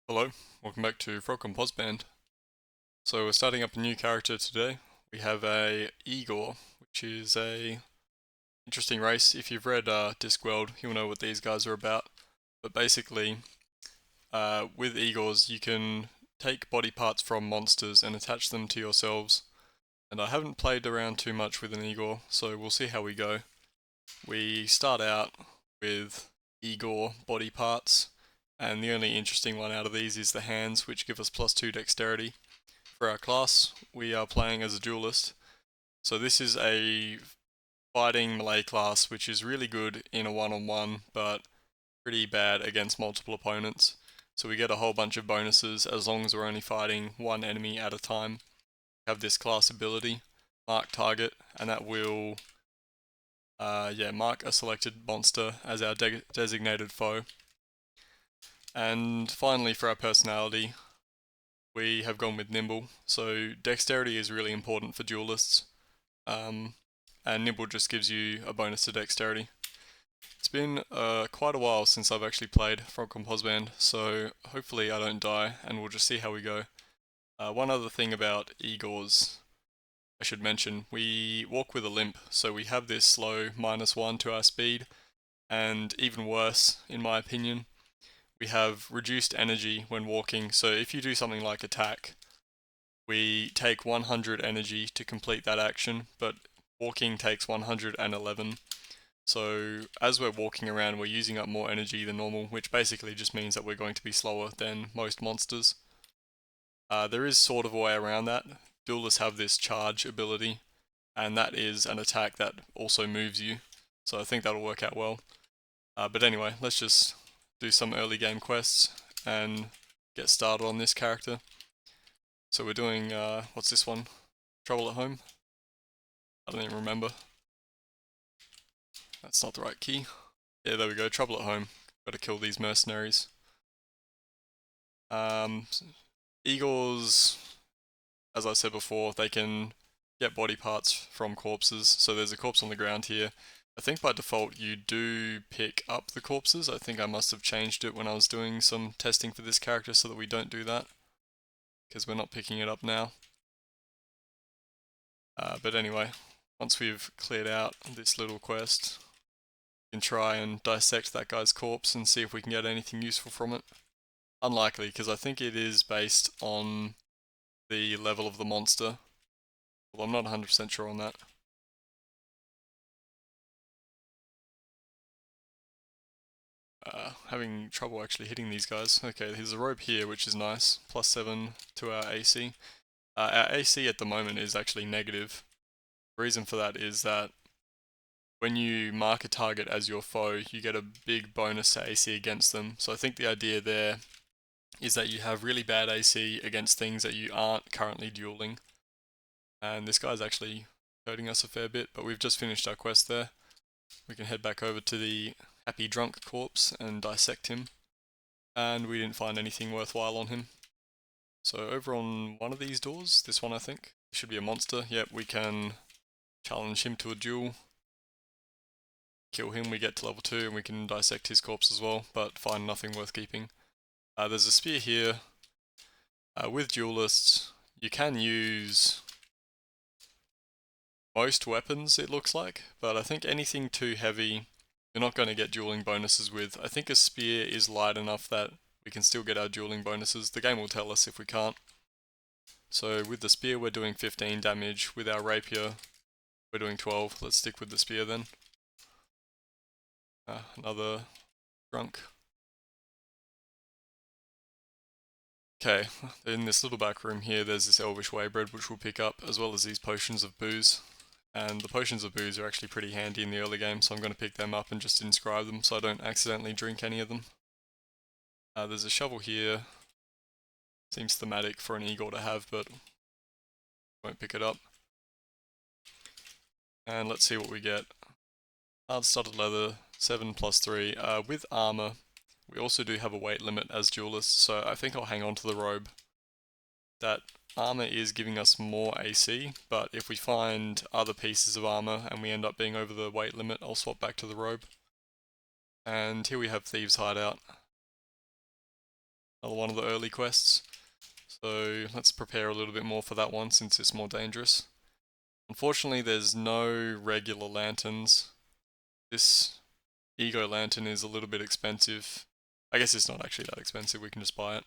Hello, welcome back to FrogComposband. So we're starting up a new character today. We have a Igor, which is a interesting race. If you've read Discworld, you'll know what these guys are about. But basically, with Igors, you can take body parts from monsters and attach them to yourselves. And I haven't played around too much with an Igor, so we'll see how we go. We start out with Igor body parts, and the only interesting one out of these is the hands, which give us +2 dexterity. For our class, we are playing as a duelist, so this is a fighting melee class which is really good in a one-on-one, but pretty bad against multiple opponents. So we get a whole bunch of bonuses as long as we're only fighting one enemy at a time. We have this class ability, Mark Target, and that will mark a selected monster as our designated foe. And finally, for our personality, we have gone with Nimble. So dexterity is really important for duelists, and Nimble just gives you a bonus to dexterity. It's been quite a while since I've actually played FrogComposband, so hopefully I don't die, and we'll just see how we go. One other thing about Igor's I should mention, we walk with a limp, so we have this slow -1 to our speed, and even worse, in my opinion, we have reduced energy when walking. So if you do something like attack, we take 100 energy to complete that action, but walking takes 111. So as we're walking around, we're using up more energy than normal, which basically just means that we're going to be slower than most monsters. There is sort of a way around that. Duelists have this charge ability, and that is an attack that also moves you, so I think that'll work out well. But anyway, let's just do some early game quests and get started on this character. So we're doing, what's this one? Trouble at Home? I don't even remember. That's not the right key. Yeah, there we go, Trouble at Home. Gotta kill these mercenaries. Igors, as I said before, they can get body parts from corpses. So there's a corpse on the ground here. I think by default you do pick up the corpses. I think I must have changed it when I was doing some testing for this character so that we don't do that, because we're not picking it up now. But anyway, once we've cleared out this little quest, we can try and dissect that guy's corpse and see if we can get anything useful from it. Unlikely, because I think it is based on the level of the monster. Well, I'm not 100% sure on that. Having trouble actually hitting these guys. Okay, there's a rope here, which is nice. +7 to our AC. Our AC at the moment is actually negative. The reason for that is that when you mark a target as your foe, you get a big bonus to AC against them. So I think the idea there is that you have really bad AC against things that you aren't currently dueling. And this guy's actually hurting us a fair bit, but we've just finished our quest there. We can head back over to the happy drunk corpse and dissect him. And we didn't find anything worthwhile on him. So over on one of these doors, this one I think, should be a monster. Yep, we can challenge him to a duel. Kill him, we get to level 2 and we can dissect his corpse as well, but find nothing worth keeping. There's a spear here. With duelists, you can use most weapons, it looks like, but I think anything too heavy, you're not going to get dueling bonuses with. I think a spear is light enough that we can still get our dueling bonuses. The game will tell us if we can't. So with the spear we're doing 15 damage, with our rapier we're doing 12. Let's stick with the spear then. Another drunk. Okay, in this little back room here there's this elvish waybread which we'll pick up, as well as these potions of booze. And the potions of booze are actually pretty handy in the early game, so I'm going to pick them up and just inscribe them so I don't accidentally drink any of them. There's a shovel here. Seems thematic for an Igor to have, but won't pick it up. And let's see what we get. Hard studded leather, 7+3. With armor, we also do have a weight limit as duelists, so I think I'll hang on to the robe. That armor is giving us more AC, but if we find other pieces of armor and we end up being over the weight limit, I'll swap back to the robe. And here we have Thieves' Hideout. Another one of the early quests. So let's prepare a little bit more for that one since it's more dangerous. Unfortunately, there's no regular lanterns. This Ego lantern is a little bit expensive. I guess it's not actually that expensive, we can just buy it.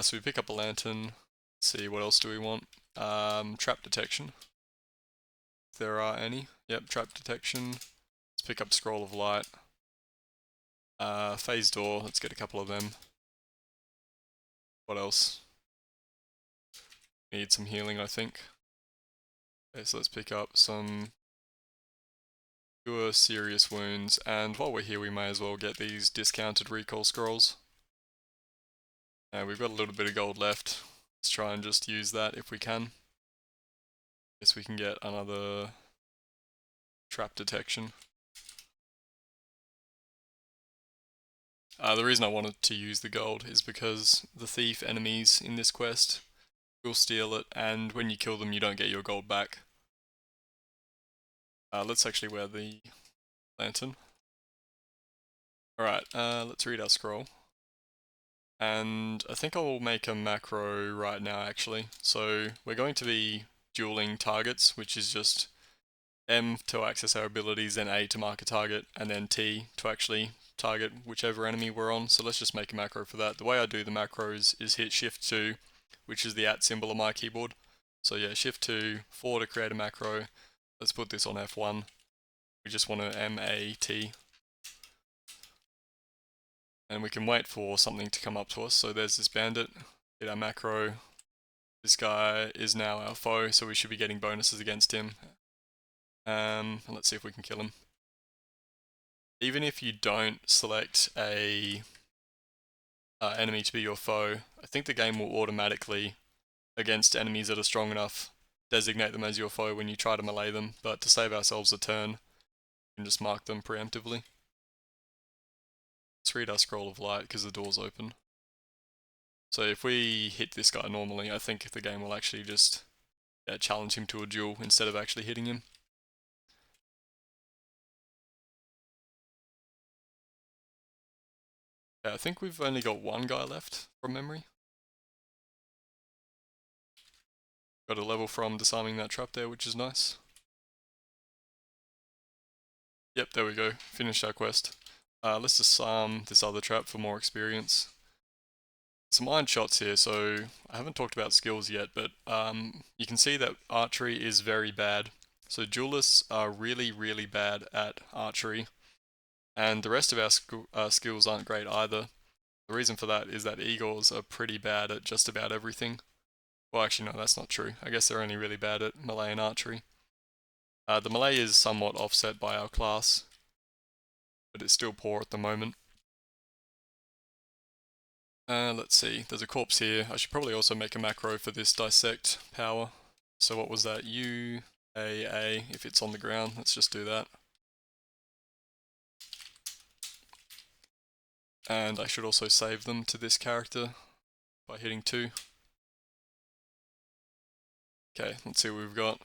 So we pick up a lantern. Let's see, what else do we want? Trap detection. If there are any. Yep, trap detection. Let's pick up scroll of light. Phase door, let's get a couple of them. What else? Need some healing, I think. Okay, so let's pick up some cure serious wounds, and while we're here we may as well get these discounted recall scrolls. Now we've got a little bit of gold left. Let's try and just use that if we can. Guess we can get another trap detection. The reason I wanted to use the gold is because the thief enemies in this quest will steal it, and when you kill them you don't get your gold back. Let's actually wear the lantern. Alright, let's read our scroll. And I think I'll make a macro right now actually. So we're going to be dueling targets, which is just M to access our abilities, then A to mark a target, and then T to actually target whichever enemy we're on. So let's just make a macro for that. The way I do the macros is hit Shift 2, which is the @ symbol on my keyboard. So yeah, Shift 2, 4 to create a macro. Let's put this on F1. We just want to MAT. And we can wait for something to come up to us. So there's this bandit, hit our macro. This guy is now our foe, so we should be getting bonuses against him. And let's see if we can kill him. Even if you don't select a enemy to be your foe, I think the game will automatically, against enemies that are strong enough, designate them as your foe when you try to melee them. But to save ourselves a turn, we can just mark them preemptively. Let's read our scroll of light because the door's open. So if we hit this guy normally, I think the game will actually just challenge him to a duel instead of actually hitting him. Yeah, I think we've only got one guy left from memory. Got a level from disarming that trap there, which is nice. Yep, there we go. Finished our quest. Let's disarm this other trap for more experience. Some iron shots here, so I haven't talked about skills yet, but you can see that archery is very bad. So duelists are really, really bad at archery, and the rest of our skills aren't great either. The reason for that is that Igors are pretty bad at just about everything. Well, actually, no, that's not true. I guess they're only really bad at melee and archery. The melee is somewhat offset by our class, but it's still poor at the moment. Let's see, there's a corpse here. I should probably also make a macro for this dissect power. So what was that? UAA, if it's on the ground, let's just do that. And I should also save them to this character by hitting 2. Okay, let's see what we've got.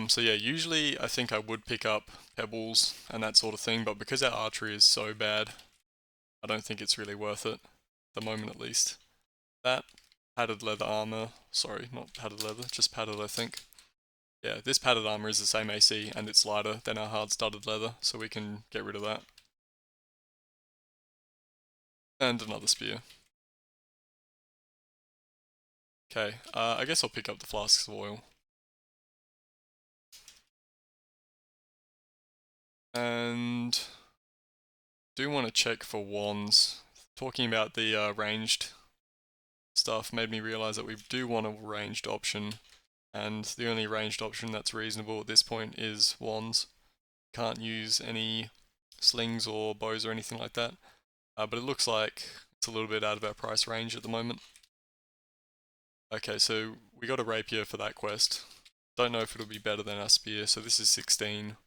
So yeah, usually I think I would pick up pebbles and that sort of thing, but because our archery is so bad, I don't think it's really worth it, at the moment at least. That, padded leather armor, sorry, not padded leather, just padded I think. Yeah, this padded armor is the same AC and it's lighter than our hard studded leather, so we can get rid of that. And another spear. Okay, I guess I'll pick up the flasks of oil. And do want to check for wands. Talking about the ranged stuff made me realize that we do want a ranged option, and the only ranged option that's reasonable at this point is wands. Can't use any slings or bows or anything like that, but it looks like it's a little bit out of our price range at the moment. Okay, so we got a rapier for that quest. Don't know if it'll be better than our spear, so this is 16.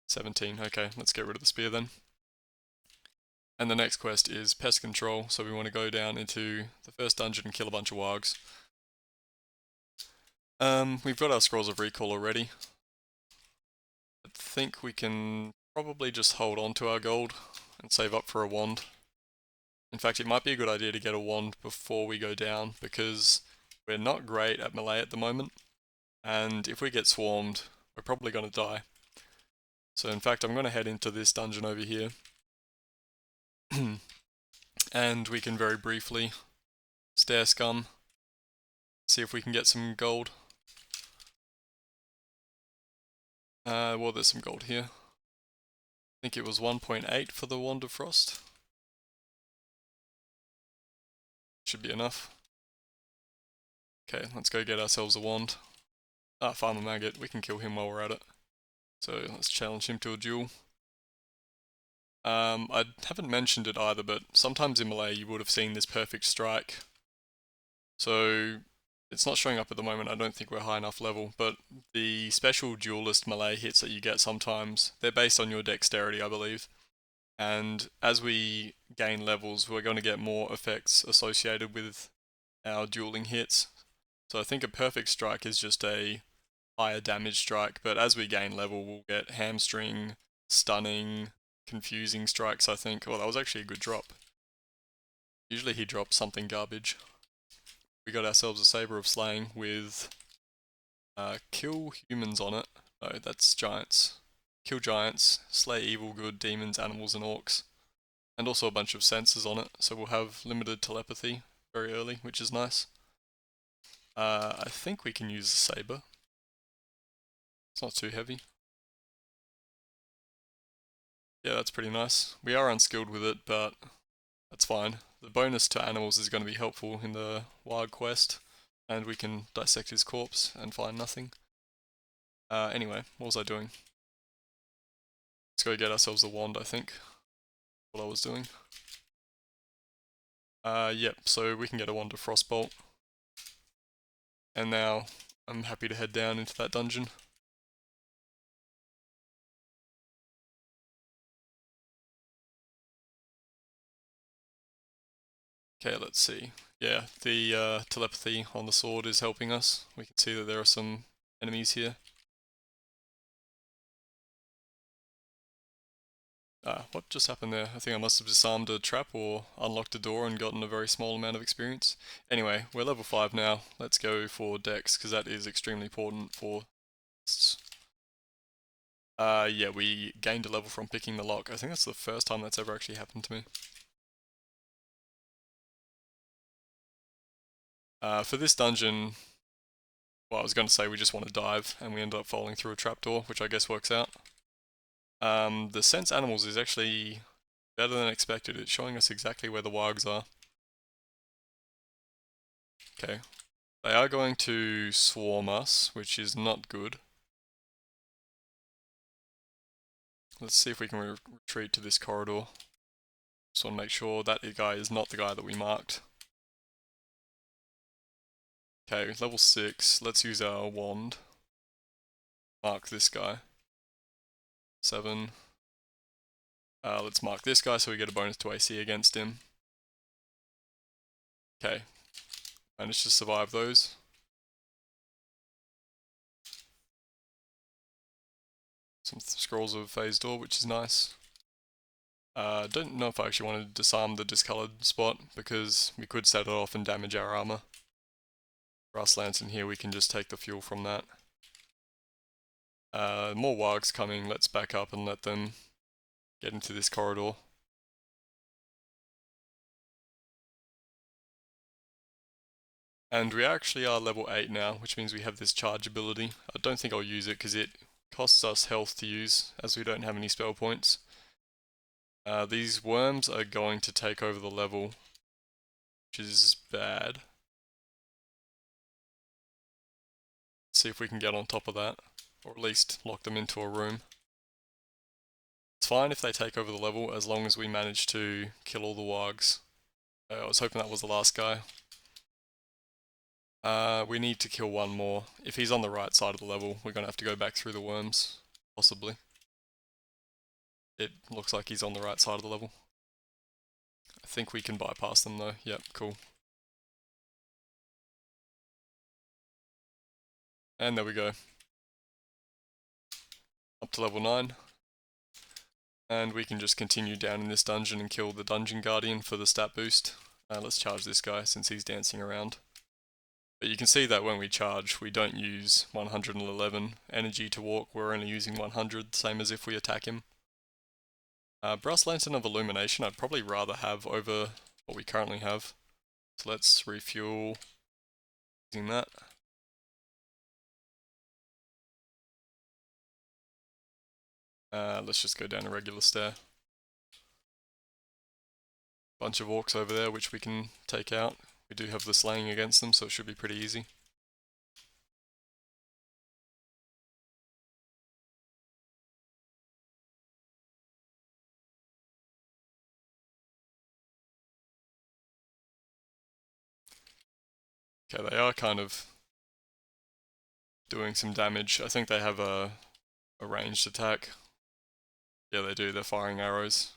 17, okay, let's get rid of the spear then. And the next quest is pest control, so we want to go down into the first dungeon and kill a bunch of wargs. We've got our scrolls of recall already. I think we can probably just hold on to our gold and save up for a wand. In fact, it might be a good idea to get a wand before we go down, because we're not great at melee at the moment, and if we get swarmed, we're probably going to die. So in fact, I'm going to head into this dungeon over here, and we can very briefly stare scum, see if we can get some gold. Well, there's some gold here. I think it was 1.8 for the Wand of Frost. Should be enough. Okay, let's go get ourselves a wand. Farmer Maggot, we can kill him while we're at it. So let's challenge him to a duel. I haven't mentioned it either, but sometimes in melee you would have seen this perfect strike. So it's not showing up at the moment, I don't think we're high enough level, but the special duelist melee hits that you get sometimes, they're based on your dexterity, I believe. And as we gain levels, we're going to get more effects associated with our dueling hits. So I think a perfect strike is just a higher damage strike, but as we gain level, we'll get hamstring, stunning, confusing strikes, I think. Well, that was actually a good drop. Usually he drops something garbage. We got ourselves a Saber of Slaying with kill humans on it. No, that's giants. Kill giants, slay evil, good, demons, animals, and orcs. And also a bunch of sensors on it, so we'll have limited telepathy very early, which is nice. I think we can use the Saber. It's not too heavy. Yeah, that's pretty nice. We are unskilled with it, but that's fine. The bonus to animals is going to be helpful in the wild quest, and we can dissect his corpse and find nothing. Anyway, what was I doing? Let's go get ourselves a wand, I think. What I was doing. Yep, so we can get a wand of Frostbolt. And now I'm happy to head down into that dungeon. Okay, let's see. Yeah, the telepathy on the sword is helping us. We can see that there are some enemies here. What just happened there? I think I must have disarmed a trap or unlocked a door and gotten a very small amount of experience. Anyway, we're level 5 now. Let's go for Dex, because that is extremely important for... yeah, we gained a level from picking the lock. I think that's the first time that's ever actually happened to me. For this dungeon, well, I was going to say we just want to dive, and we end up falling through a trapdoor, which I guess works out. The sense animals is actually better than expected. It's showing us exactly where the wargs are. Okay. They are going to swarm us, which is not good. Let's see if we can retreat to this corridor. Just want to make sure that guy is not the guy that we marked. Okay, level 6. Let's use our wand. Mark this guy. 7. Let's mark this guy so we get a bonus to AC against him. Okay. Managed to survive those. Some scrolls of phase door, which is nice. Don't know if I actually want to disarm the discolored spot, because we could set it off and damage our armor. Brass lance in here, we can just take the fuel from that. More wargs coming, let's back up and let them get into this corridor. And we actually are level 8 now, which means we have this charge ability. I don't think I'll use it because it costs us health to use, as we don't have any spell points. These worms are going to take over the level, which is bad. Let's see if we can get on top of that, or at least lock them into a room. It's fine if they take over the level, as long as we manage to kill all the wargs. I was hoping that was the last guy. We need to kill one more. If he's on the right side of the level, we're going to have to go back through the worms, possibly. It looks like he's on the right side of the level. I think we can bypass them though. Yep, cool. And there we go. Up to level 9. And we can just continue down in this dungeon and kill the dungeon guardian for the stat boost. Let's charge this guy since he's dancing around. But you can see that when we charge, we don't use 111 energy to walk, we're only using 100, same as if we attack him. Brass Lantern of Illumination I'd probably rather have over what we currently have. So let's refuel using that. Let's just go down a regular stair. Bunch of orcs over there which we can take out. We do have the slaying against them, so it should be pretty easy. Okay, they are kind of doing some damage. I think they have a ranged attack. Yeah, they do. They're firing arrows.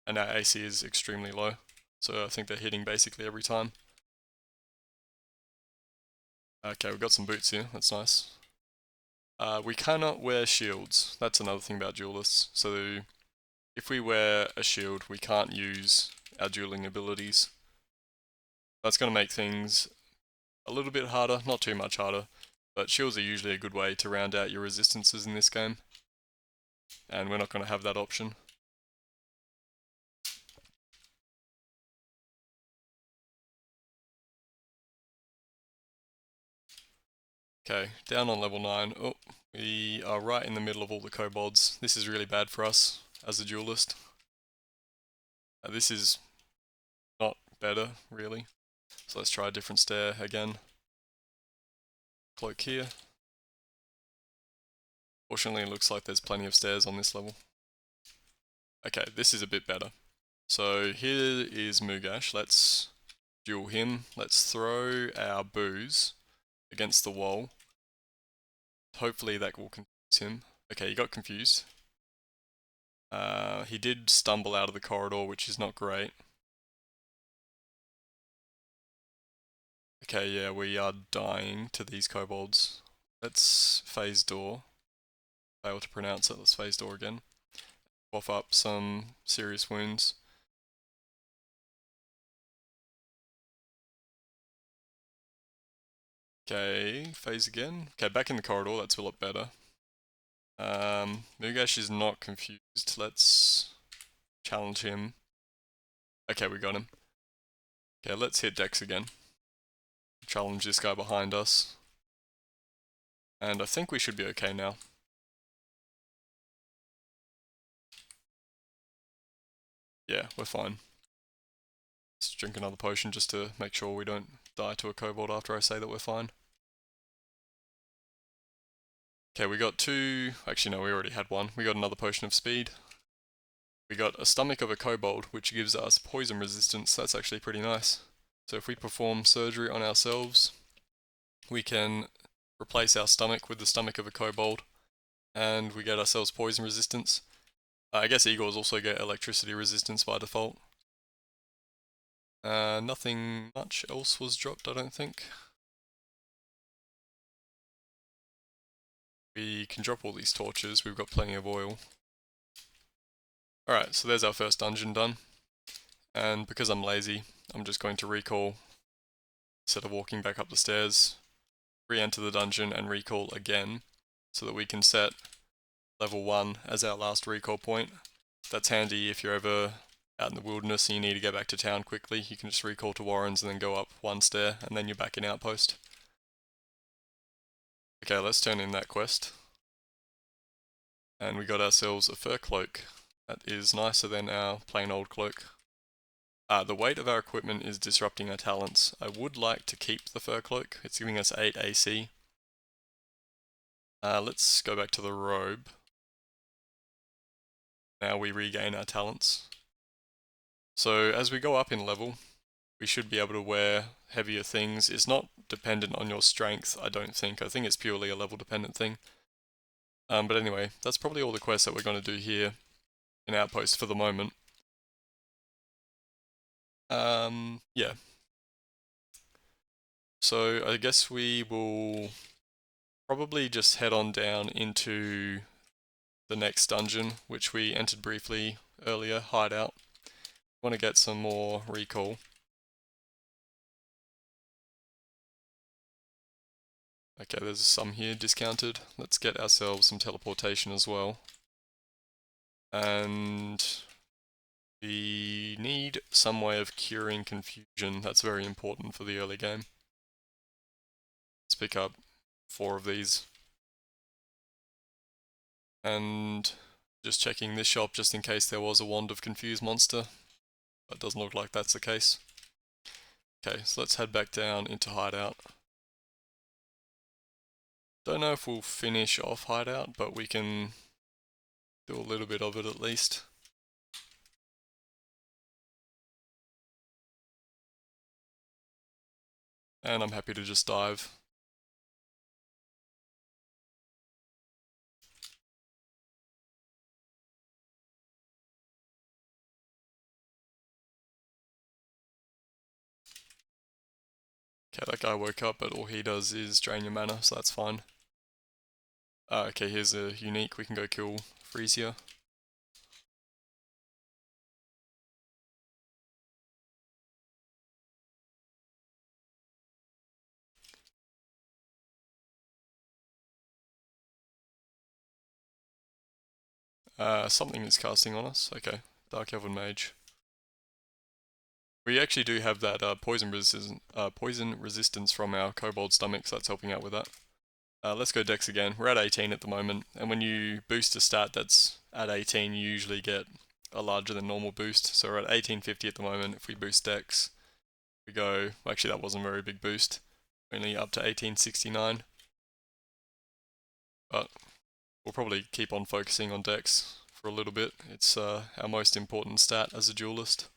And our AC is extremely low. So I think they're hitting basically every time. Okay, we've got some boots here. That's nice. We cannot wear shields. That's another thing about duelists. So if we wear a shield, we can't use our dueling abilities. That's going to make things a little bit harder, not too much harder, but shields are usually a good way to round out your resistances in this game. And we're not going to have that option. Okay, down on level 9. Oh, we are right in the middle of all the kobolds. This is really bad for us as a duelist. This is not better, really. So let's try a different stair again. Cloak here. Fortunately, it looks like there's plenty of stairs on this level. Okay, this is a bit better. So here is Mugash. Let's duel him. Let's throw our booze against the wall. Hopefully that will confuse him. Okay, he got confused. He did stumble out of the corridor, which is not great. Okay, yeah, we are dying to these kobolds. Let's phase door. Fail to pronounce it, let's phase door again. Buff up some serious wounds. Okay, phase again. Okay, back in the corridor, that's a lot better. Mugash is not confused. Let's challenge him. Okay, we got him. Okay, let's hit Dex again. Challenge this guy behind us. And I think we should be okay now. Yeah, we're fine. Let's drink another potion just to make sure we don't die to a kobold after I say that we're fine. Okay, we got two... Actually, no, we already had one. We got another potion of speed. We got a stomach of a kobold, which gives us poison resistance. That's actually pretty nice. So if we perform surgery on ourselves, we can replace our stomach with the stomach of a kobold, and we get ourselves poison resistance. I guess Igors also get electricity resistance by default. Nothing much else was dropped, I don't think. We can drop all these torches, we've got plenty of oil. Alright, so there's our first dungeon done. And because I'm lazy, I'm just going to recall instead of walking back up the stairs, re-enter the dungeon and recall again, so that we can set level 1 as our last recall point. That's handy if you're ever out in the wilderness and you need to get back to town quickly. You can just recall to Warren's and then go up one stair and then you're back in Outpost. Okay, let's turn in that quest. And we got ourselves a fur cloak. That is nicer than our plain old cloak. The weight of our equipment is disrupting our talents. I would like to keep the fur cloak. It's giving us 8 AC. Let's go back to the robe. Now we regain our talents. So as we go up in level, we should be able to wear heavier things. It's not dependent on your strength, I don't think. I think it's purely a level dependent thing. But anyway, that's probably all the quests that we're going to do here in Outpost for the moment. Yeah. So I guess we will probably just head on down into the next dungeon, which we entered briefly earlier, hideout. Want to get some more recall. Okay, there's some here discounted. Let's get ourselves some teleportation as well. And we need some way of curing confusion. That's very important for the early game. Let's pick up 4 of these. And just checking this shop just in case there was a Wand of Confuse monster. But it doesn't look like that's the case. Okay, so let's head back down into hideout. Don't know if we'll finish off hideout, but we can do a little bit of it at least. And I'm happy to just dive. Okay, that guy woke up, but all he does is drain your mana, so that's fine. Okay, here's a unique. We can go kill Freesia. Something is casting on us. Okay, Dark Elven Mage. We actually do have that poison resistance from our Kobold Stomach, so that's helping out with that. Let's go Dex again. We're at 18 at the moment, and when you boost a stat that's at 18, you usually get a larger than normal boost. So we're at 1850 at the moment. If we boost Dex, we go... Actually, that wasn't a very big boost. Only up to 1869. But we'll probably keep on focusing on Dex for a little bit. It's our most important stat as a duelist.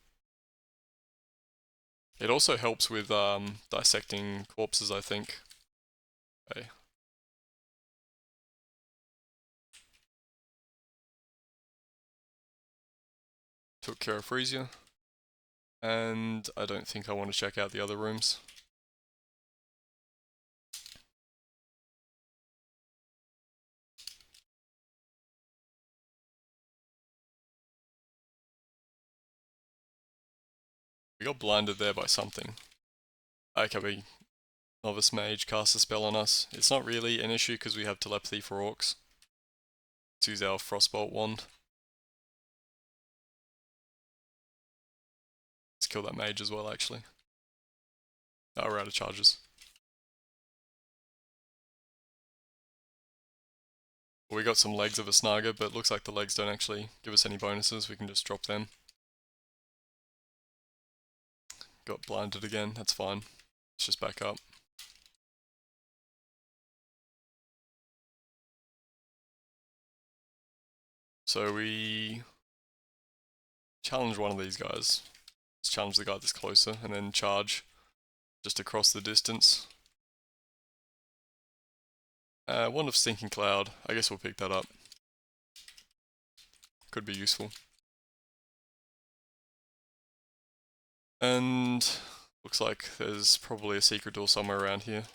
It also helps with dissecting corpses, I think. Okay. Took care of Freesia. And I don't think I want to check out the other rooms. We got blinded there by something. Okay, we Novice Mage cast a spell on us. It's not really an issue because we have telepathy for orcs. Let's use our Frostbolt wand. Let's kill that mage as well, actually. Oh, we're out of charges. We got some legs of a Snaga, but it looks like the legs don't actually give us any bonuses. We can just drop them. Got blinded again, that's fine. Let's just back up. So we challenge one of these guys. Let's challenge the guy that's closer, and then charge just across the distance. Wand of Stinking Cloud. I guess we'll pick that up. Could be useful. And looks like there's probably a secret door somewhere around here.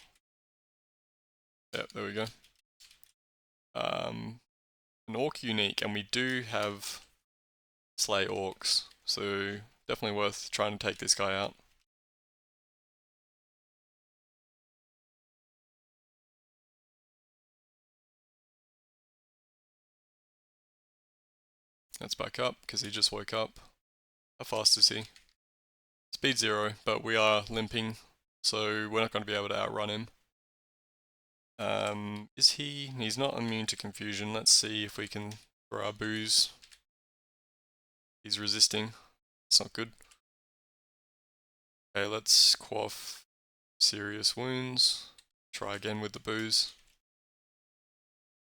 Yep, there we go. An orc unique, and we do have slay orcs, so definitely worth trying to take this guy out. Let's back up, because he just woke up. How fast is he? Speed 0, but we are limping, so we're not going to be able to outrun him. Is he? He's not immune to confusion. Let's see if we can throw our booze. He's resisting. It's not good. Okay, let's quaff serious wounds. Try again with the booze.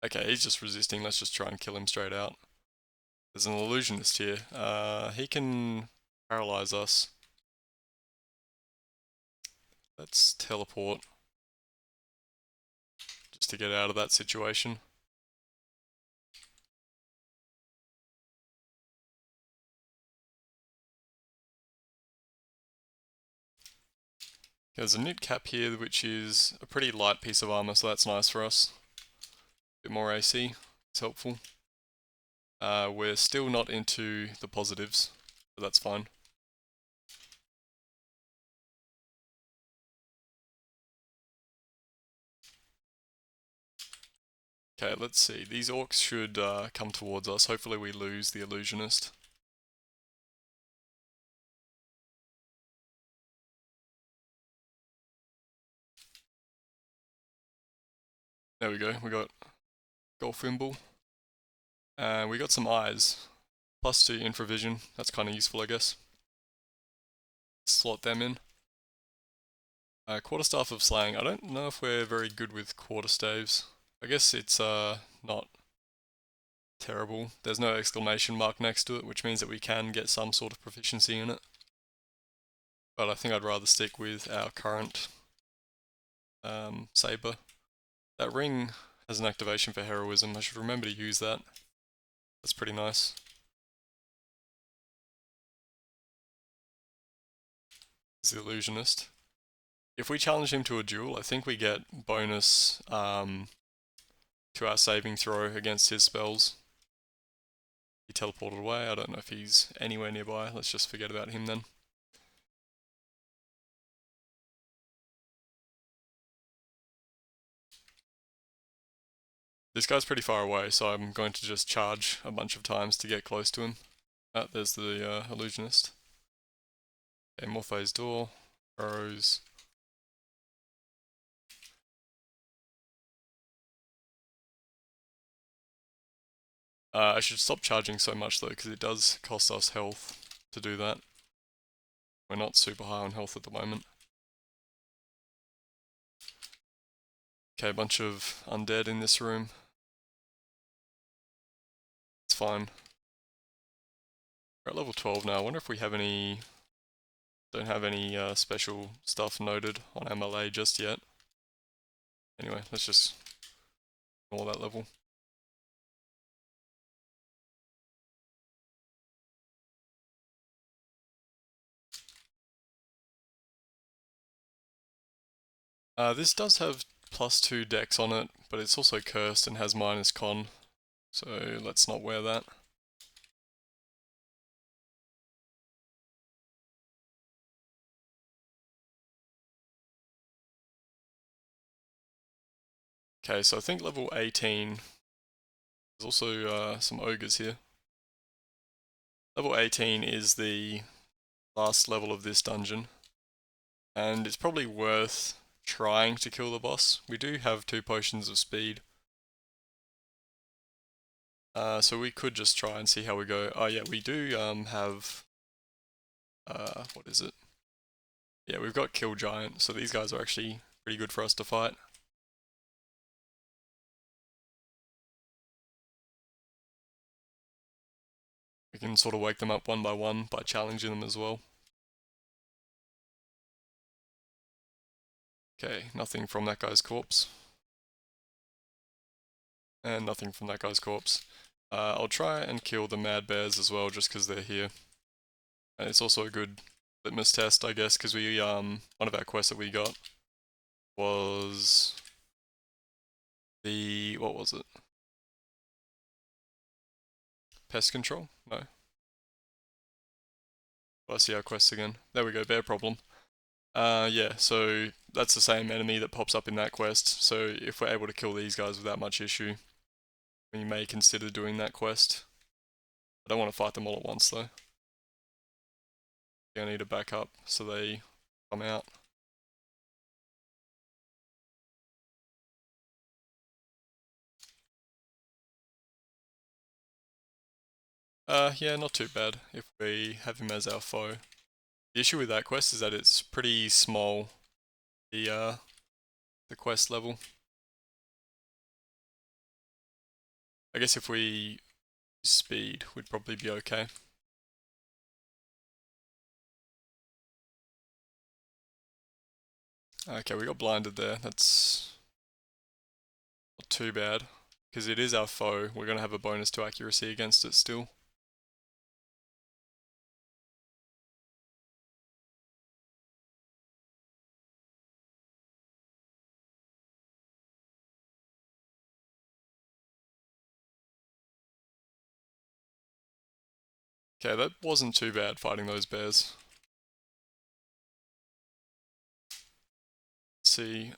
Okay, he's just resisting. Let's just try and kill him straight out. There's an illusionist here. He can paralyze us. Let's teleport. Just to get out of that situation. There's a knit cap here, which is a pretty light piece of armor, so that's nice for us. A bit more AC, it's helpful. We're still not into the positives, but that's fine. Okay, let's see. These orcs should come towards us. Hopefully we lose the illusionist. There we go. We got Golf Wimble. And we got some eyes. +2 infravision. That's kind of useful, I guess. Slot them in. Quarterstaff of Slaying. I don't know if we're very good with quarterstaves. I guess it's not terrible. There's no exclamation mark next to it, which means that we can get some sort of proficiency in it. But I think I'd rather stick with our current saber. That ring has an activation for heroism. I should remember to use that. That's pretty nice. Is the illusionist. If we challenge him to a duel, I think we get bonus to our saving throw against his spells. He teleported away. I don't know if he's anywhere nearby. Let's just forget about him then. This guy's pretty far away, so I'm going to just charge a bunch of times to get close to him. Ah, there's the illusionist. Okay, Morphe's door. Arrows. I should stop charging so much though, because it does cost us health to do that. We're not super high on health at the moment. Okay, a bunch of undead in this room. It's fine. We're at level 12 now. I wonder if we have any... Don't have any special stuff noted on MLA just yet. Anyway, let's just ignore that level. This does have +2 dex on it, but it's also cursed and has -con, so let's not wear that. Okay, so I think level 18, there's also some ogres here. Level 18 is the last level of this dungeon, and it's probably worth trying to kill the boss. We do have 2 potions of speed. So we could just try and see how we go. Oh yeah, we do have... what is it? Yeah, we've got Kill Giant, so these guys are actually pretty good for us to fight. We can sort of wake them up one by challenging them as well. Okay, nothing from that guy's corpse. And nothing from that guy's corpse. I'll try and kill the Mad Bears as well, just because they're here. And it's also a good litmus test, I guess, because we, one of our quests that we got was the, what was it? Pest control? No. Oh, I see our quest again. There we go, bear problem. Yeah, so that's the same enemy that pops up in that quest, so if we're able to kill these guys without much issue, we may consider doing that quest. I don't want to fight them all at once though. I need a backup so they come out. Yeah, not too bad if we have him as our foe. The issue with that quest is that it's pretty small, the quest level. I guess if we speed, we'd probably be okay. Okay, we got blinded there. That's not too bad, because it is our foe. We're going to have a bonus to accuracy against it still. Okay, that wasn't too bad fighting those bears. Let's see,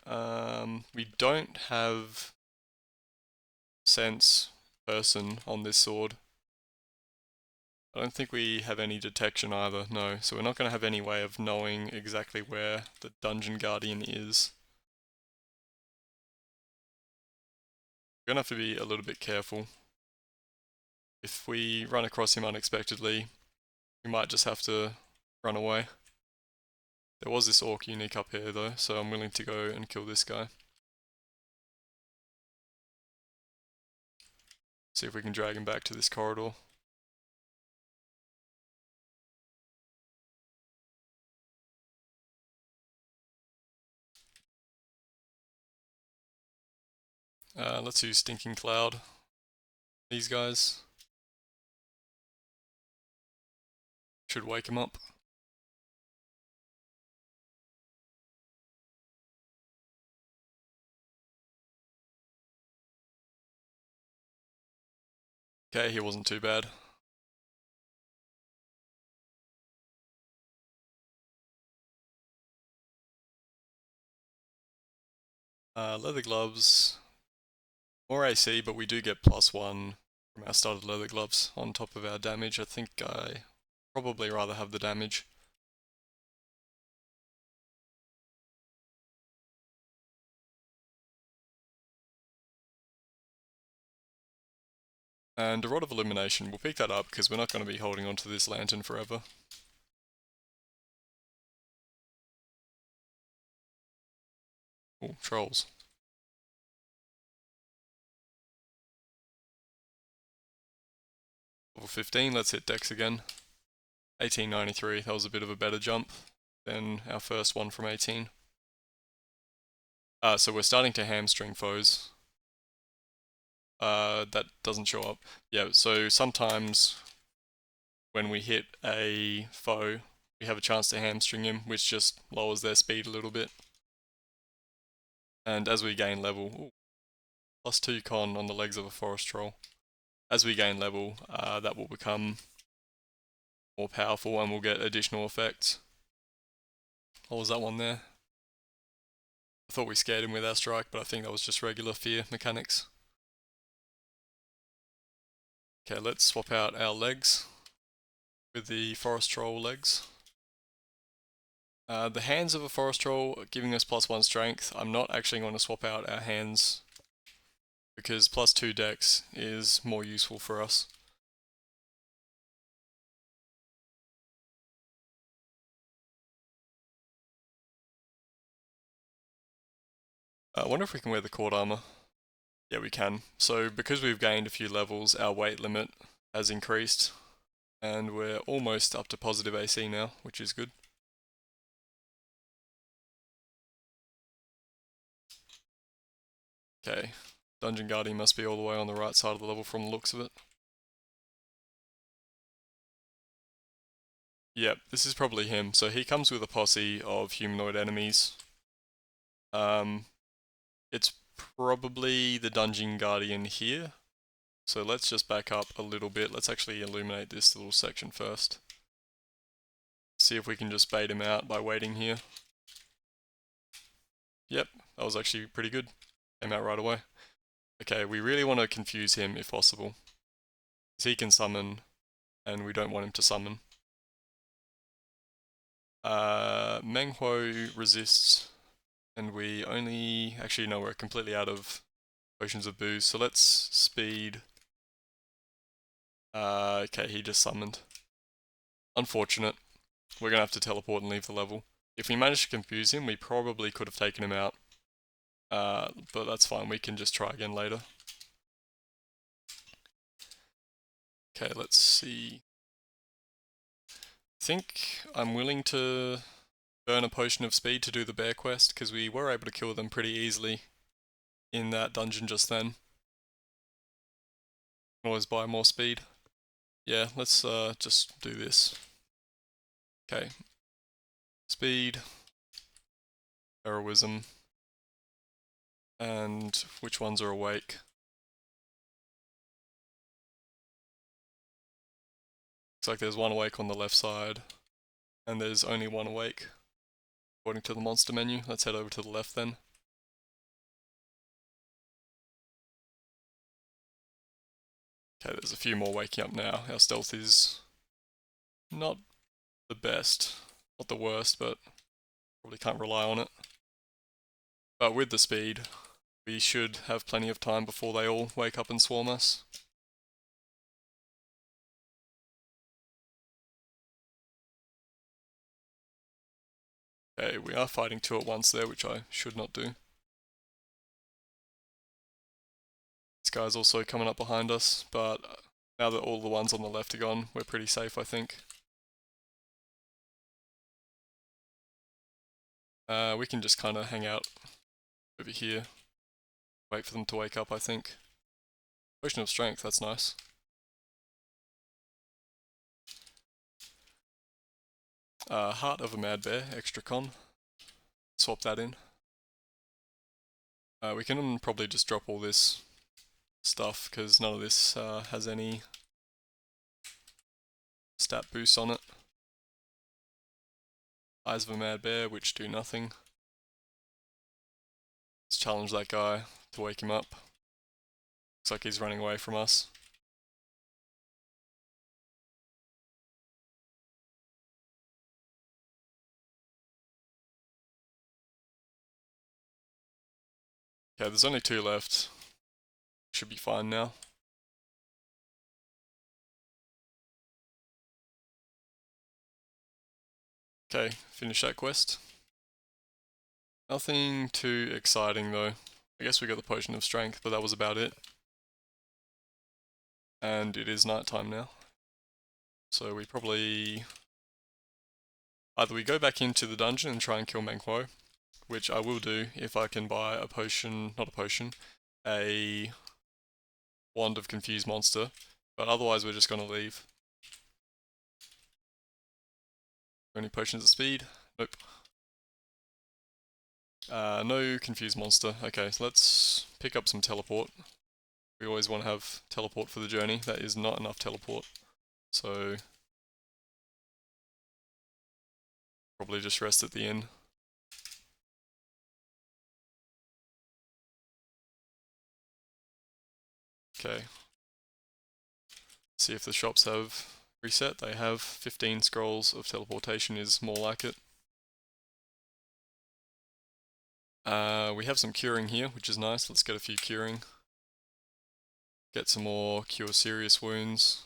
we don't have sense person on this sword. I don't think we have any detection either, no, so we're not going to have any way of knowing exactly where the Dungeon Guardian is. We're going to have to be a little bit careful. If we run across him unexpectedly, we might just have to run away. There was this orc unique up here though, so I'm willing to go and kill this guy. See if we can drag him back to this corridor. Let's use Stinking Cloud. These guys should wake him up. Okay, he wasn't too bad. Leather gloves, more AC, but we do get +1 from our started leather gloves on top of our damage. I think I probably rather have the damage. And a Rod of Illumination, we'll pick that up because we're not going to be holding onto this lantern forever. Oh, trolls. Level 15, let's hit Dex again. 1893, that was a bit of a better jump than our first one from 18. So we're starting to hamstring foes. That doesn't show up. Yeah, so sometimes when we hit a foe, we have a chance to hamstring him, which just lowers their speed a little bit. And as we gain level, +2 con on the legs of a forest troll. As we gain level, that will become more powerful and we'll get additional effects. What was that one there? I thought we scared him with our strike, but I think that was just regular fear mechanics. Okay, let's swap out our legs with the forest troll legs. The hands of a forest troll are giving us +1 strength. I'm not actually going to swap out our hands because +2 dex is more useful for us. I wonder if we can wear the cord armor. Yeah, we can. So because we've gained a few levels, our weight limit has increased and we're almost up to positive AC now, which is good. Okay, Dungeon Guardian must be all the way on the right side of the level from the looks of it. Yep, this is probably him. So he comes with a posse of humanoid enemies. It's probably the Dungeon Guardian here. So let's just back up a little bit. Let's actually illuminate this little section first. See if we can just bait him out by waiting here. Yep, that was actually pretty good. Came out right away. Okay, we really want to confuse him if possible. Because he can summon, and we don't want him to summon. Menghuo resists, and we only... Actually, no, we're completely out of potions of booze, so let's speed. Okay, he just summoned. Unfortunate. We're gonna have to teleport and leave the level. If we manage to confuse him, we probably could have taken him out. But that's fine, we can just try again later. Okay, let's see. I think I'm willing to burn a potion of speed to do the bear quest, because we were able to kill them pretty easily in that dungeon just then. Always buy more speed. Yeah, let's just do this. Okay. Speed. Heroism. And which ones are awake? Looks like there's one awake on the left side, and there's only one awake, according to the monster menu. Let's head over to the left then. Okay, there's a few more waking up now. Our stealth is not the best, not the worst, but probably can't rely on it. But with the speed, we should have plenty of time before they all wake up and swarm us. Okay, we are fighting two at once there, which I should not do. This guy's also coming up behind us, but now that all the ones on the left are gone, we're pretty safe, I think. We can just kind of hang out over here. Wait for them to wake up, I think. Potion of Strength, that's nice. Heart of a Mad Bear, extra con. Swap that in. We can probably just drop all this stuff, because none of this has any stat boosts on it. Eyes of a Mad Bear, which do nothing. Let's challenge that guy to wake him up. Looks like he's running away from us. Okay, there's only two left. Should be fine now. Okay, finish that quest. Nothing too exciting though. I guess we got the Potion of Strength, but that was about it. And it is nighttime now. So we probably... either we go back into the dungeon and try and kill Menghuo, which I will do if I can buy a potion, not a potion, a Wand of Confused Monster, but otherwise we're just going to leave. Any potions of speed? Nope. No Confused Monster. Okay, so let's pick up some teleport. We always want to have teleport for the journey. That is not enough teleport. So probably just rest at the inn. Okay. See if the shops have reset. They have 15 scrolls of teleportation is more like it. We have some curing here, which is nice. Let's get a few curing. Get some more cure serious wounds.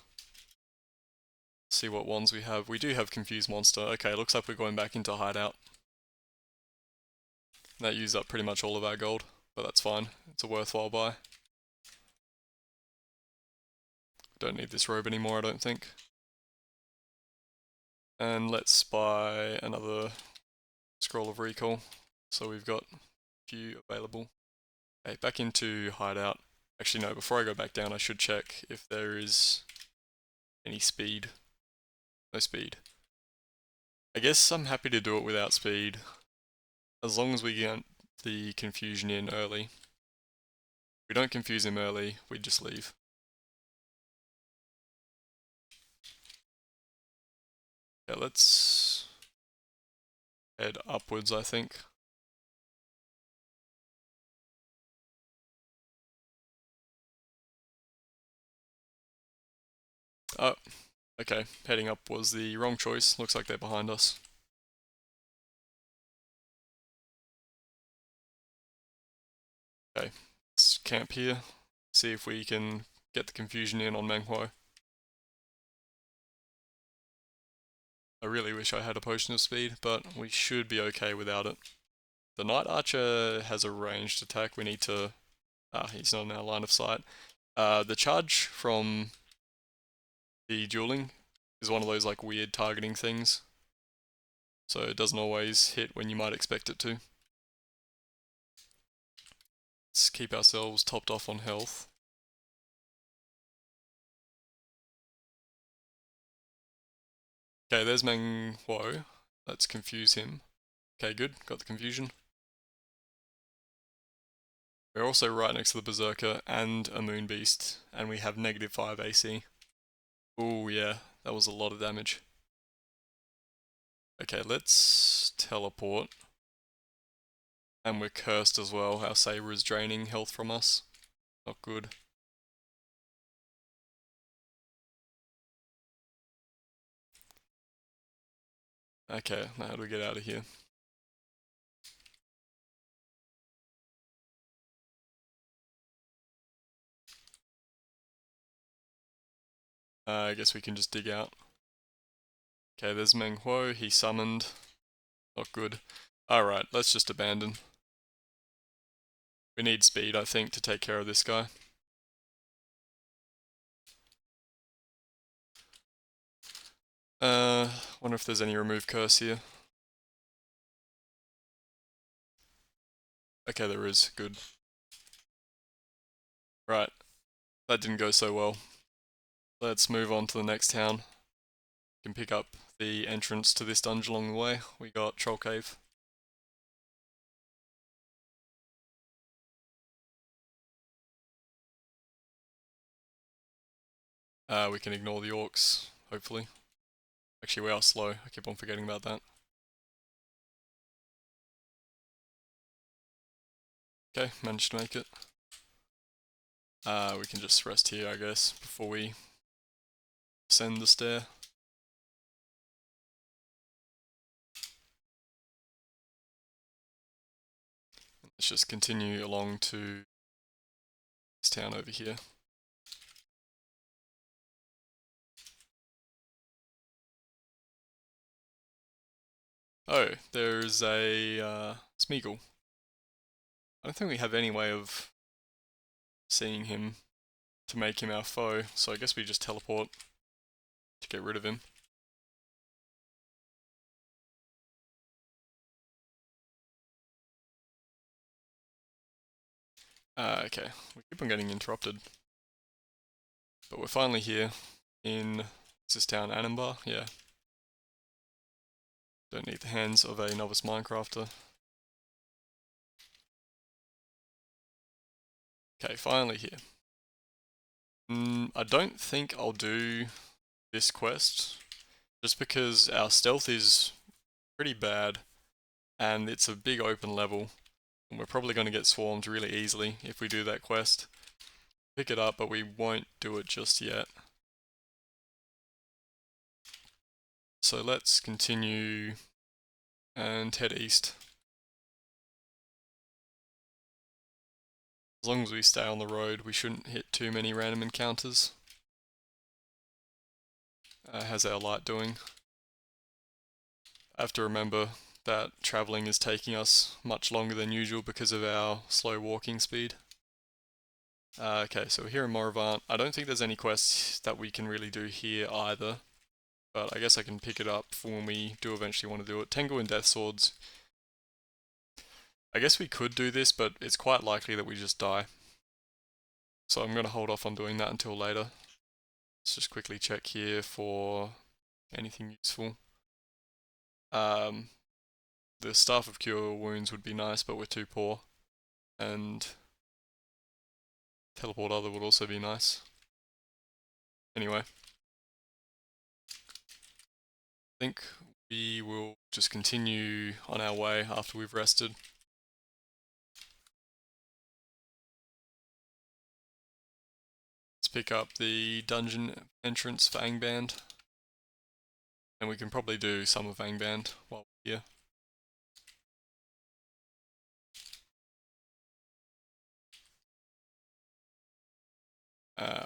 See what ones we have. We do have Confused Monster. Okay, looks like we're going back into hideout. That used up pretty much all of our gold, but that's fine. It's a worthwhile buy. Don't need this robe anymore, I don't think. And let's buy another Scroll of Recall. So we've got a few available. Okay, back into hideout. Actually no, before I go back down I should check if there is any speed. No speed. I guess I'm happy to do it without speed, as long as we get the confusion in early. If we don't confuse him early, we just leave. Yeah, let's head upwards, I think. Oh, okay, heading up was the wrong choice. Looks like they're behind us. Okay, let's camp here, see if we can get the confusion in on Menghuo. I really wish I had a potion of speed, but we should be okay without it. The Night Archer has a ranged attack. We need to... he's not in our line of sight. The charge from the dueling is one of those like weird targeting things. So it doesn't always hit when you might expect it to. Let's keep ourselves topped off on health. Okay, there's Menghuo. Let's confuse him. Okay, good. Got the confusion. We're also right next to the Berserker and a Moon Beast, and we have -5 AC. Ooh, yeah. that was a lot of damage. Okay, let's teleport. And we're cursed as well. Our saber is draining health from us. Not good. Okay, now how do we get out of here? I guess we can just dig out. Okay, there's Meng Huo, he summoned. Not good. Alright, let's just abandon. We need speed, I think, to take care of this guy. Wonder if there's any remove curse here. Okay, there is. Good. Right. That didn't go so well. Let's move on to the next town. We can pick up the entrance to this dungeon along the way. We got Troll Cave. We can ignore the orcs, hopefully. Actually, we are slow. I keep on forgetting about that. Okay, managed to make it. We can just rest here, I guess, before we ascend the stair. Let's just continue along to this town over here. Oh, there's a Smeagol. I don't think we have any way of seeing him to make him our foe, so I guess we just teleport to get rid of him. Okay, we keep on getting interrupted. But we're finally here in, is this town Anambar? Yeah. Don't need the hands of a novice Minecrafter. Okay, finally here. I don't think I'll do this quest, just because our stealth is pretty bad, and it's a big open level, and we're probably going to get swarmed really easily if we do that quest. Pick it up, but we won't do it just yet. So let's continue and head east. As long as we stay on the road, we shouldn't hit too many random encounters. How's our light doing? I have to remember that travelling is taking us much longer than usual because of our slow walking speed. Okay, so we're here in Morivant. I don't think there's any quests that we can really do here either, but I guess I can pick it up for when we do eventually want to do it. Tengu and Death Swords. I guess we could do this, but it's quite likely that we just die. So I'm going to hold off on doing that until later. Let's just quickly check here for anything useful. The Staff of Cure Wounds would be nice, but we're too poor. And Teleport Other would also be nice. Anyway. I think we will just continue on our way after we've rested. Let's pick up the dungeon entrance for Angband. And we can probably do some of Angband while we're here.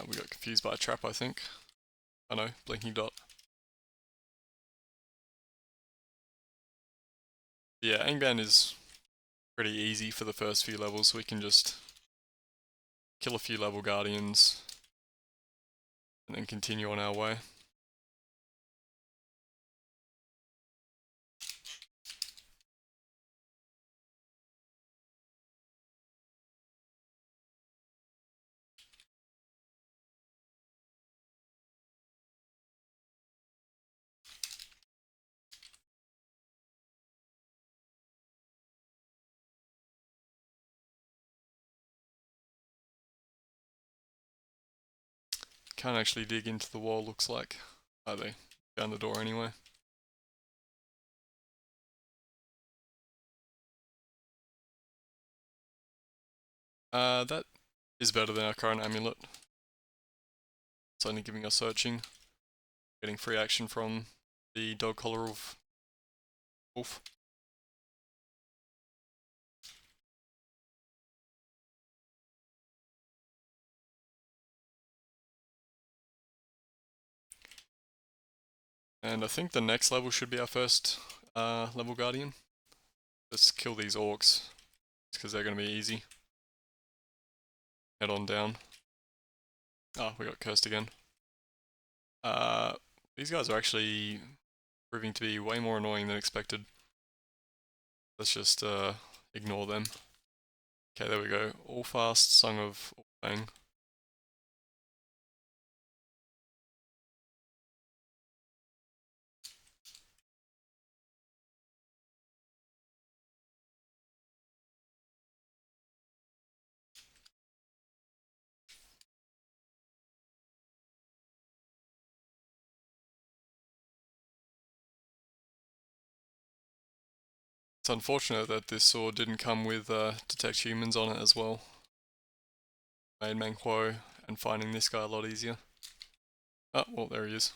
We got confused by a trap, I think. I know, blinking dot. Yeah, Angband is pretty easy for the first few levels. We can just kill a few level guardians and then continue on our way. Can't actually dig into the wall, looks like. Are they down the door anyway? That is better than our current amulet. It's only giving us searching, getting free action from the dog collar of wolf. And I think the next level should be our first level guardian. Let's kill these orcs, because they're going to be easy. Head on down. Ah, we got cursed again. These guys are actually proving to be way more annoying than expected. Let's just ignore them. Okay, there we go. All fast, Song of Bang. It's unfortunate that this sword didn't come with Detect Humans on it as well. Made Manquo and finding this guy a lot easier. Oh, well, there he is.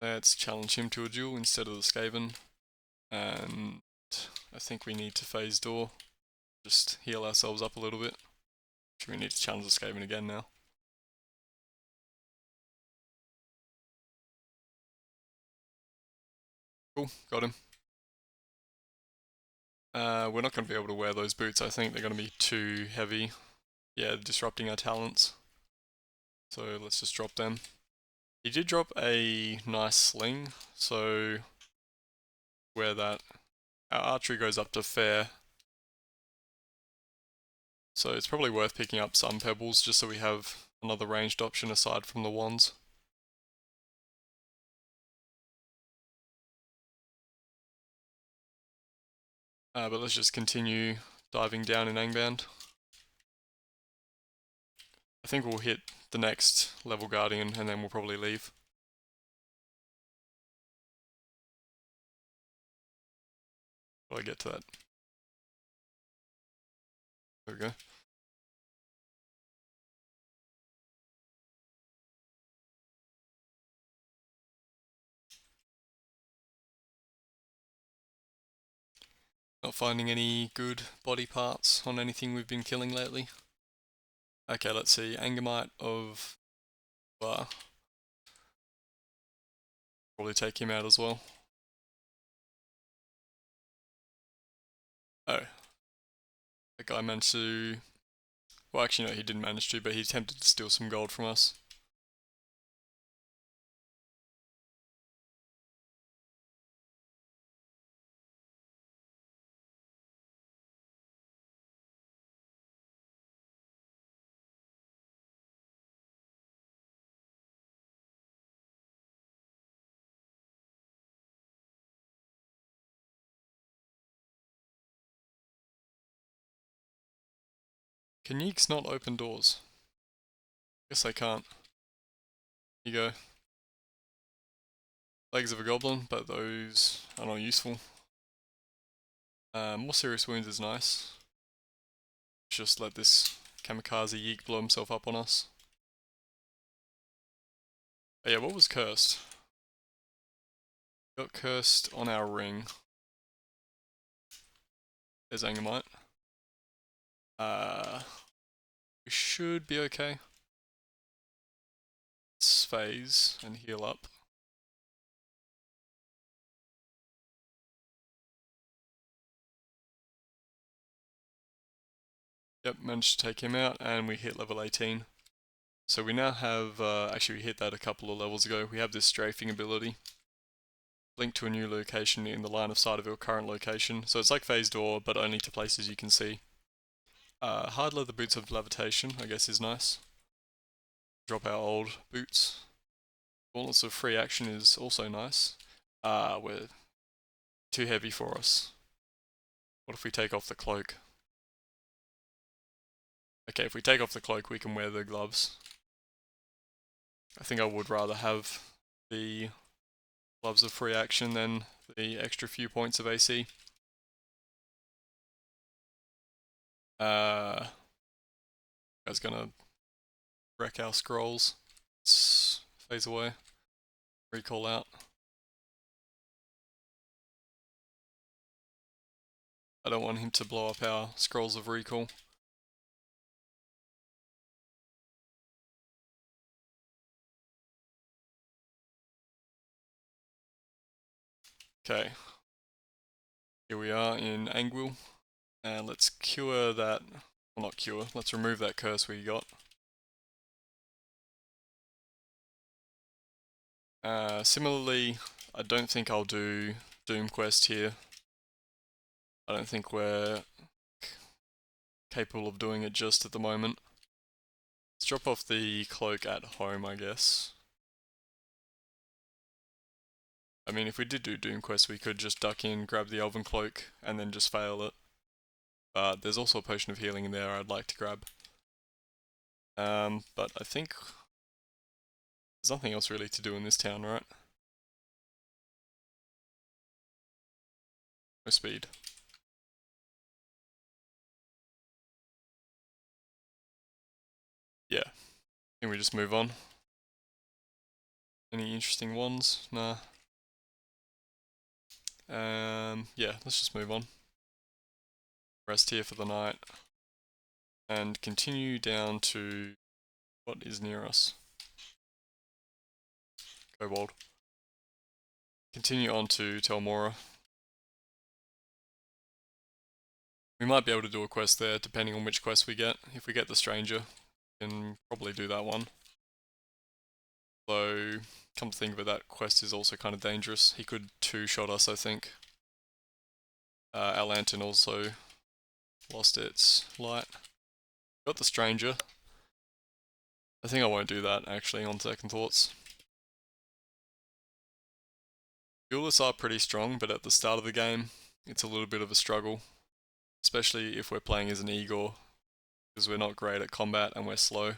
Let's challenge him to a duel instead of the Skaven. And I think we need to phase door. Just heal ourselves up a little bit. We need to challenge the Skaven again now. Cool, got him. We're not going to be able to wear those boots, I think. They're going to be too heavy. Yeah, disrupting our talents. So let's just drop them. He did drop a nice sling, so wear that. Our archery goes up to fair. So it's probably worth picking up some pebbles just so we have another ranged option aside from the wands. But let's just continue diving down in Angband. I think we'll hit the next level guardian and then we'll probably leave. Will I get to that? There we go. Not finding any good body parts on anything we've been killing lately. Okay, let's see. Angermite of Bar. Probably take him out as well. Oh. The guy managed to... Well, actually no, he didn't manage to, but he attempted to steal some gold from us. Can yeeks not open doors? Guess they can't. Here you go. Legs of a goblin, but those are not useful. More serious wounds is nice. Just let this kamikaze yeek blow himself up on us. Oh yeah, what was cursed? Got cursed on our ring. There's Angermite. We should be okay. Let's phase and heal up. Yep, managed to take him out and we hit level 18. So we now have, actually we hit that a couple of levels ago, we have this strafing ability. Link to a new location in the line of sight of your current location. So it's like phase door, but only to places you can see. Hard leather boots of levitation, I guess is nice. Drop our old boots. Gauntlets of free action is also nice. We're too heavy for us. What if we take off the cloak? Okay, if we take off the cloak, we can wear the gloves. I think I would rather have the gloves of free action than the extra few points of AC. Guy's gonna wreck our scrolls. Let's phase away. Recall out. I don't want him to blow up our scrolls of recall. Okay. Here we are in Anguil. And let's cure that, well not cure, let's remove that curse we got. Similarly, I don't think I'll do Doom Quest here. I don't think we're capable of doing it just at the moment. Let's drop off the cloak at home, I guess. I mean, if we did do Doom Quest, we could just duck in, grab the Elven Cloak, and then just fail it. But there's also a Potion of Healing in there I'd like to grab. But I think there's nothing else really to do in this town, right? No speed. Yeah. Can we just move on? Any interesting ones? Nah. Yeah, let's just move on. Rest here for the night. And continue down to what is near us. Kobold. Continue on to Telmora. We might be able to do a quest there, depending on which quest we get. If we get the Stranger, we can probably do that one. Though, come to think of it, that quest is also kind of dangerous. He could two-shot us, I think. Our lantern also lost its light. Got the Stranger. I think I won't do that, actually, on second thoughts. Duelists are pretty strong, but at the start of the game, it's a little bit of a struggle. Especially if we're playing as an Igor, because we're not great at combat and we're slow.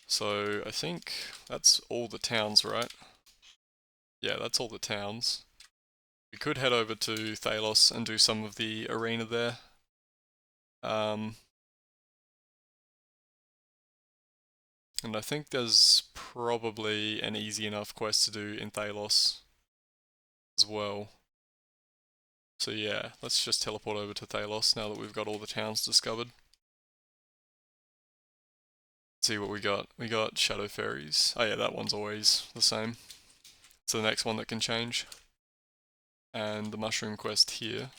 So I think that's all the towns, right? Yeah, that's all the towns. We could head over to Thalos and do some of the arena there. And I think there's probably an easy enough quest to do in Thalos as well. So yeah, let's just teleport over to Thalos now that we've got all the towns discovered. Let's see what we got. We got Shadow Fairies. Oh yeah, that one's always the same. It's the next one that can change. And the Mushroom quest here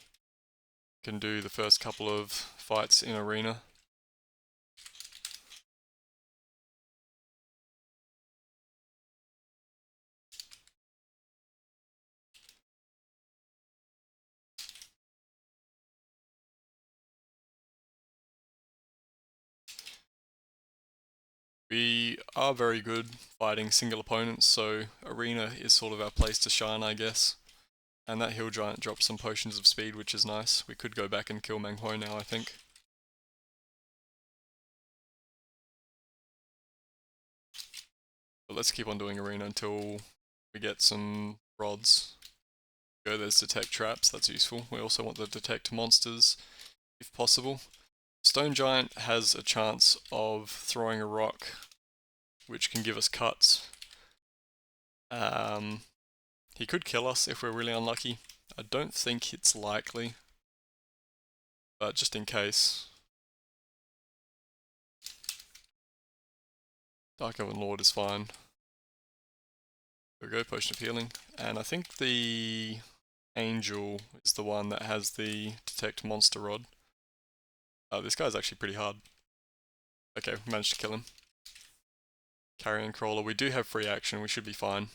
can do the first couple of fights in arena. We are very good fighting single opponents, so arena is sort of our place to shine, I guess. And that hill giant drops some potions of speed, which is nice. We could go back and kill Meng Huo now, I think. But let's keep on doing arena until we get some rods. Go, there's detect traps, that's useful. We also want to detect monsters, if possible. Stone Giant has a chance of throwing a rock, which can give us cuts. He could kill us if we're really unlucky. I don't think it's likely, but just in case. Dark Elven Lord is fine. There we go, Potion of Healing. And I think the Angel is the one that has the Detect Monster Rod. This guy's actually pretty hard. Okay, we managed to kill him. Carrion Crawler, we do have free action, we should be fine.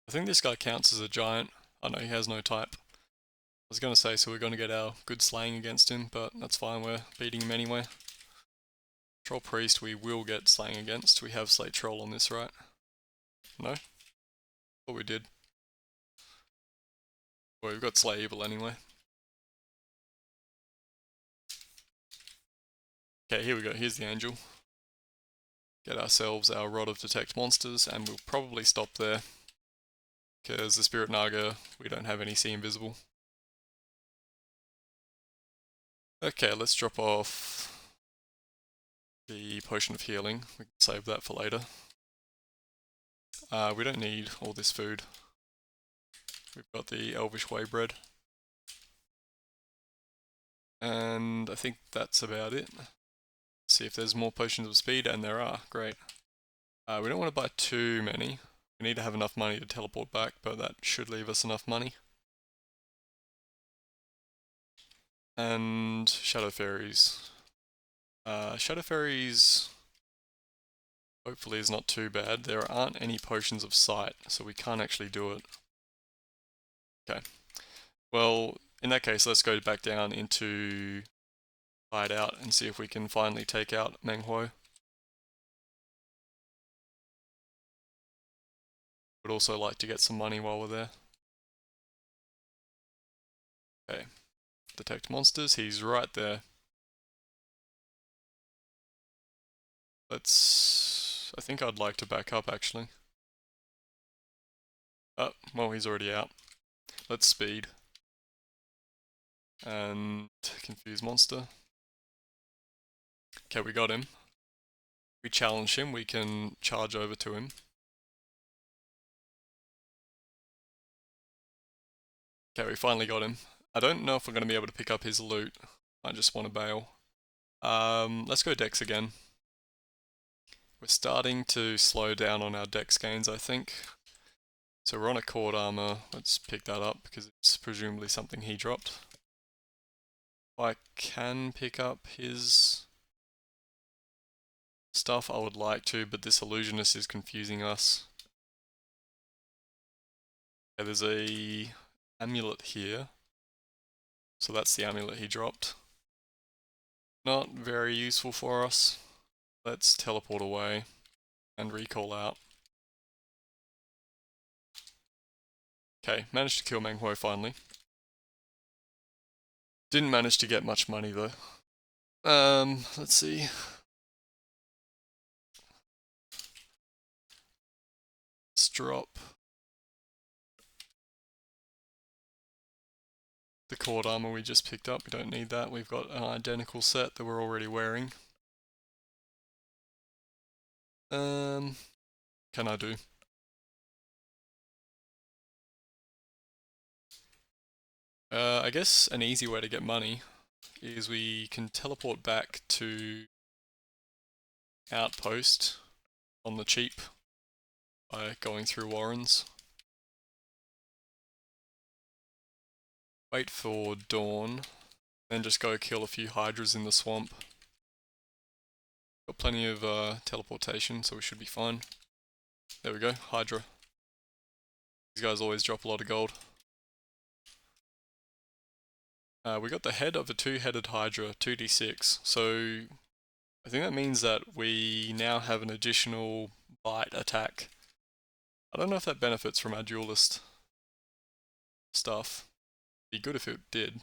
I think this guy counts as a giant. Oh no, he has no type. I was going to say, so we're going to get our good slaying against him, but that's fine, we're beating him anyway. Troll Priest we will get slaying against. We have Slate Troll on this, right? No? Thought we did. Well, we've got Slay Evil anyway. Okay, here we go. Here's the angel. Get ourselves our Rod of Detect Monsters, and we'll probably stop there. Because the Spirit Naga, we don't have any See Invisible. Okay, let's drop off the Potion of Healing. We can save that for later. We don't need all this food. We've got the Elvish Way bread. And I think that's about it. See if there's more Potions of Speed, and there are. Great. We don't want to buy too many. We need to have enough money to teleport back, but that should leave us enough money. And Shadow Fairies. Shadow Fairies hopefully is not too bad. There aren't any Potions of Sight, so we can't actually do it. Okay. Well, in that case, let's go back down into Hideout and see if we can finally take out Meng Huo. Would also like to get some money while we're there. Okay. Detect monsters, he's right there. I think I'd like to back up actually. Oh, well he's already out. Let's speed. And confuse monster. Okay, we got him. We challenge him, we can charge over to him. Okay, we finally got him. I don't know if we're going to be able to pick up his loot. I just want to bail. Let's go Dex again. We're starting to slow down on our Dex gains, I think. So we're on a Cord Armor. Let's pick that up because it's presumably something he dropped. I can pick up his stuff, I would like to, but this Illusionist is confusing us. Okay, there's a amulet here. So that's the amulet he dropped. Not very useful for us. Let's teleport away and recall out. Okay, managed to kill Meng Huo finally. Didn't manage to get much money though. Let's see. Let's drop the Cord Armor we just picked up. We don't need that. We've got an identical set that we're already wearing. Can I do? I guess an easy way to get money is we can teleport back to Outpost on the cheap by going through Warrens. Wait for dawn, then just go kill a few Hydras in the swamp. Got plenty of teleportation, so we should be fine. There we go, Hydra. These guys always drop a lot of gold. We got the head of a two-headed Hydra, 2d6, so I think that means that we now have an additional bite attack. I don't know if that benefits from our Duelist stuff. It'd be good if it did,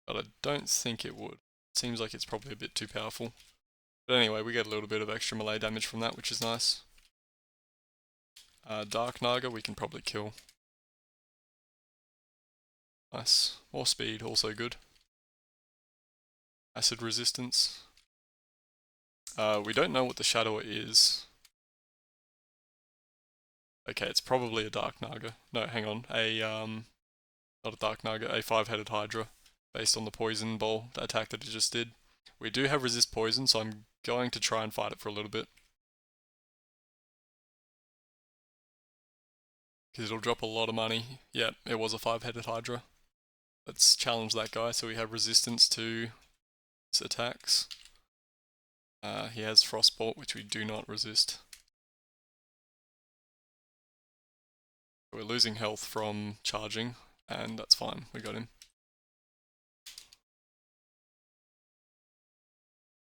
but I don't think it would. It seems like it's probably a bit too powerful. But anyway, we get a little bit of extra melee damage from that, which is nice. Dark Naga we can probably kill. Nice. More speed, also good. Acid resistance. We don't know what the Shadower is. Okay, it's probably a Dark Naga. No, hang on. Not a Dark Naga, a 5-headed Hydra. Based on the poison ball attack that it just did. We do have resist poison, so I'm going to try and fight it for a little bit. Because it'll drop a lot of money. Yep, it was a 5-headed Hydra. Let's challenge that guy so we have resistance to his attacks. He has Frostbolt, which we do not resist. We're losing health from charging, and that's fine, we got him.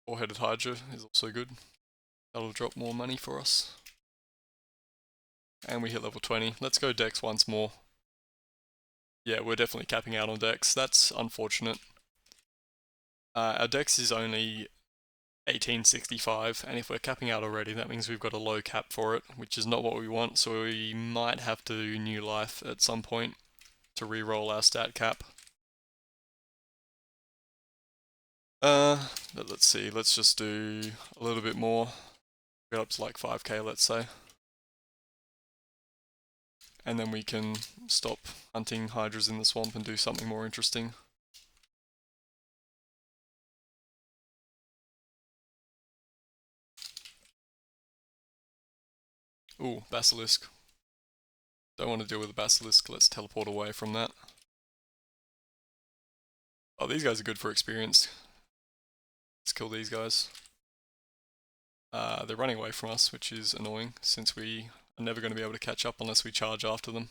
4-headed Hydra is also good. That'll drop more money for us. And we hit level 20. Let's go Dex once more. Yeah, we're definitely capping out on Dex. That's unfortunate. Our dex is only 1865, and if we're capping out already, that means we've got a low cap for it, which is not what we want, so we might have to new life at some point to re-roll our stat cap. But let's see, let's just do a little bit more. Get up to like 5k, let's say. And then we can stop hunting hydras in the swamp and do something more interesting. Ooh, basilisk. Don't want to deal with a basilisk, let's teleport away from that. Oh, these guys are good for experience. Let's kill these guys. They're running away from us, which is annoying, since we are never going to be able to catch up unless we charge after them.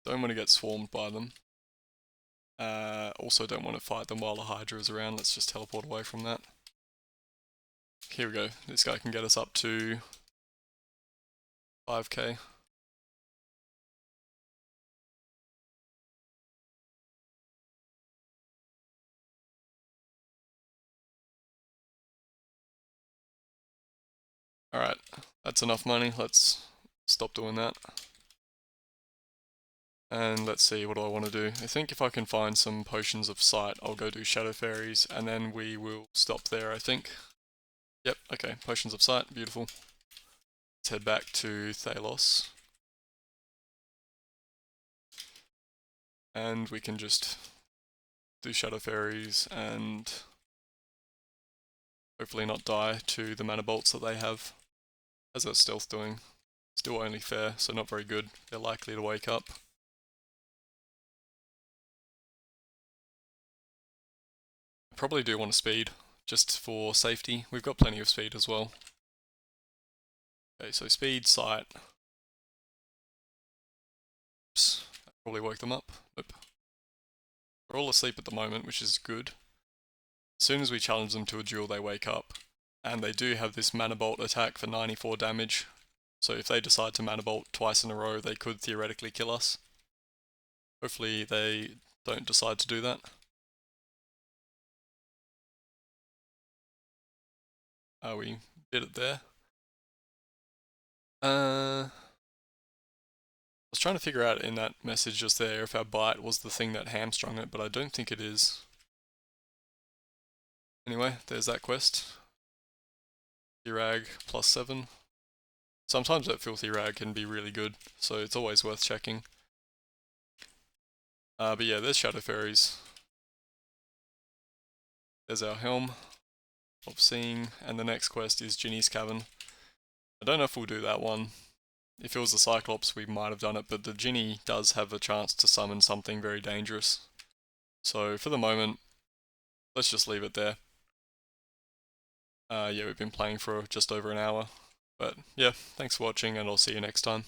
Don't want to get swarmed by them. Also don't want to fight them while the Hydra is around, let's just teleport away from that. Here we go, this guy can get us up to 5k. Alright, that's enough money, let's stop doing that. And let's see, what do I want to do? I think if I can find some potions of sight, I'll go do Shadow Fairies, and then we will stop there, I think. Yep, okay, potions of sight, beautiful. Let's head back to Thalos. And we can just do Shadow Fairies and hopefully not die to the mana bolts that they have. How's that stealth doing? Still only fair, so not very good. They're likely to wake up. I probably do want to speed, just for safety. We've got plenty of speed as well. Okay, so speed, sight. Oops, that probably woke them up. Nope. They're all asleep at the moment, which is good. As soon as we challenge them to a duel, they wake up. And they do have this Mana Bolt attack for 94 damage. So if they decide to Mana Bolt twice in a row, they could theoretically kill us. Hopefully they don't decide to do that. We did it there. I was trying to figure out in that message just there if our bite was the thing that hamstrung it, but I don't think it is. Anyway, there's that quest. Rag plus 7. Sometimes that filthy rag can be really good, so it's always worth checking. But yeah, there's Shadow Fairies. There's our Helm of Seeing, and the next quest is Ginny's Cavern. I don't know if we'll do that one. If it was the Cyclops, we might have done it, but the Ginny does have a chance to summon something very dangerous. So for the moment, let's just leave it there. Yeah, we've been playing for just over an hour. But yeah, thanks for watching, and I'll see you next time.